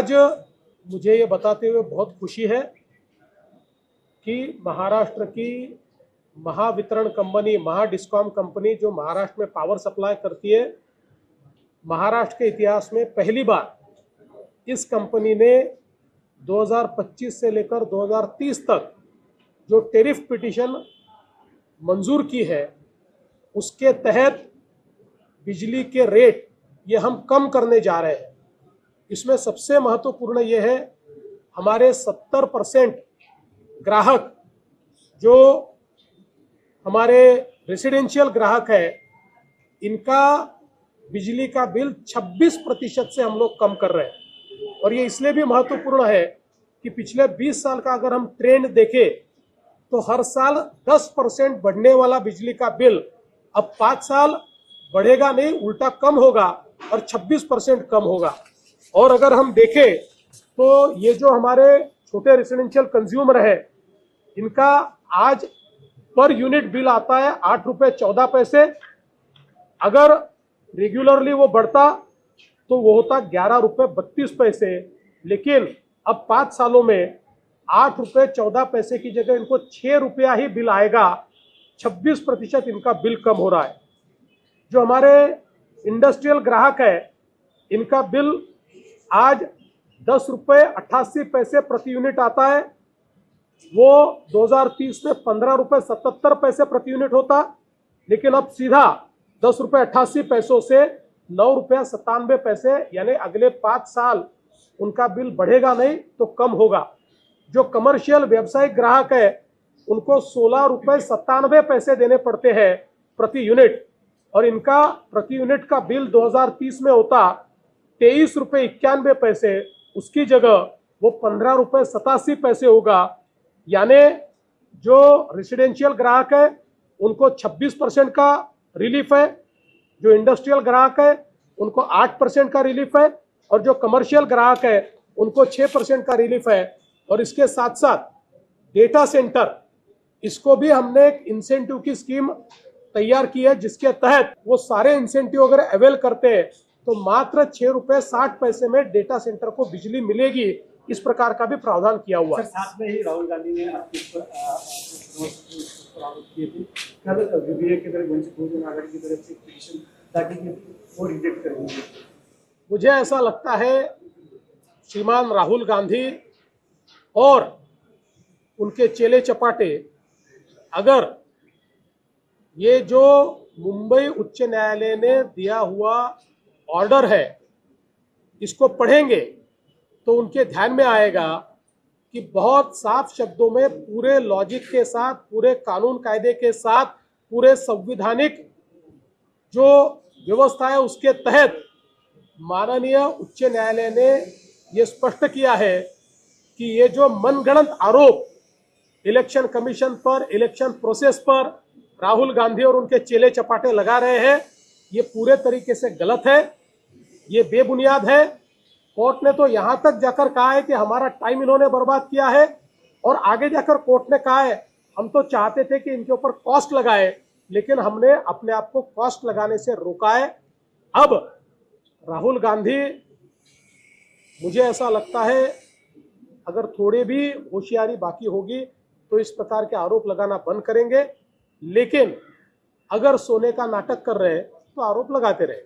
आज मुझे ये बताते हुए बहुत खुशी है कि महाराष्ट्र की महावितरण कंपनी, महाडिस्कॉम कंपनी जो महाराष्ट्र में पावर सप्लाई करती है, महाराष्ट्र के इतिहास में पहली बार इस कंपनी ने 2025 से लेकर 2030 तक जो टेरिफ पिटीशन मंजूर की है, उसके तहत बिजली के रेट ये हम कम करने जा रहे हैं। इसमें सबसे महत्वपूर्ण ये है, हमारे 70% ग्राहक जो हमारे रेसिडेंशियल ग्राहक है, इनका बिजली का बिल 26% से हम लोग कम कर रहे हैं। और ये इसलिए भी महत्वपूर्ण है कि पिछले 20 साल का अगर हम ट्रेंड देखें तो हर साल 10% बढ़ने वाला बिजली का बिल अब 5 साल बढ़ेगा नहीं, उल्टा कम होगा और 26% कम होगा। और अगर हम देखें तो ये जो हमारे छोटे रेसिडेंशियल कंज्यूमर है, इनका आज पर यूनिट बिल आता है 8 रुपये 14 पैसे। अगर रेगुलरली वो बढ़ता तो वो होता 11 रुपये 32 पैसे। लेकिन अब 5 सालों में 8 रुपये 14 पैसे की जगह इनको 6 रुपया ही बिल आएगा। 26% इनका बिल कम हो रहा है। जो हमारे इंडस्ट्रियल ग्राहक है, इनका बिल आज 10 रुपये 88 पैसे प्रति यूनिट आता है। वो 2030 में 15 रुपये 77 पैसे प्रति यूनिट होता, लेकिन अब सीधा 10 रुपये 88 पैसों से 9 रुपये 97 पैसे, यानी अगले 5 साल उनका बिल बढ़ेगा नहीं तो कम होगा। जो कमर्शियल व्यावसायिक ग्राहक है, उनको 16 रुपये 97 पैसे देने पड़ते हैं प्रति यूनिट, और इनका प्रति यूनिट का बिल 2030 में होता 23 रुपये 91 पैसे। उसकी जगह वो 15 रुपये 87 पैसे होगा। यानी जो रेसिडेंशियल ग्राहक है उनको 26% का रिलीफ है, जो इंडस्ट्रियल ग्राहक है उनको 8% का रिलीफ है, और जो कमर्शियल ग्राहक है उनको 6% का रिलीफ है। और इसके साथ साथ डेटा सेंटर, इसको भी हमने एक इंसेंटिव की स्कीम तैयार की है, जिसके तहत वो सारे इंसेंटिव अगर अवेल करते हैं तो मात्र 6 रुपये 60 पैसे में डेटा सेंटर को बिजली मिलेगी। इस प्रकार का भी प्रावधान किया हुआ है। साथ में ही राहुल गांधी ने आपके किए थे, कल विधेयक की तरफ वंचित बहुजन आघाड़ी की तरफ से पिटीशन दाखिल की थी, वो रिजेक्ट कर दी। मुझे ऐसा लगता है श्रीमान राहुल गांधी और उनके चेले चपाटे अगर ये जो मुंबई उच्च न्यायालय ने दिया हुआ ऑर्डर है इसको पढ़ेंगे तो उनके ध्यान में आएगा कि बहुत साफ शब्दों में, पूरे लॉजिक के साथ, पूरे कानून कायदे के साथ, पूरे संवैधानिक जो व्यवस्था है उसके तहत माननीय उच्च न्यायालय ने ये स्पष्ट किया है कि ये जो मनगढ़ंत आरोप इलेक्शन कमीशन पर, इलेक्शन प्रोसेस पर राहुल गांधी और उनके चेले चपाटे लगा रहे हैं, ये पूरे तरीके से गलत है, ये बेबुनियाद है। कोर्ट ने तो यहां तक जाकर कहा है कि हमारा टाइम इन्होंने बर्बाद किया है, और आगे जाकर कोर्ट ने कहा है हम तो चाहते थे कि इनके ऊपर कॉस्ट लगाए, लेकिन हमने अपने आप को कॉस्ट लगाने से रोका है। अब राहुल गांधी, मुझे ऐसा लगता है अगर थोड़ी भी होशियारी बाकी होगी तो इस प्रकार के आरोप लगाना बंद करेंगे, लेकिन अगर सोने का नाटक कर रहे हैं तो आरोप लगाते रहे।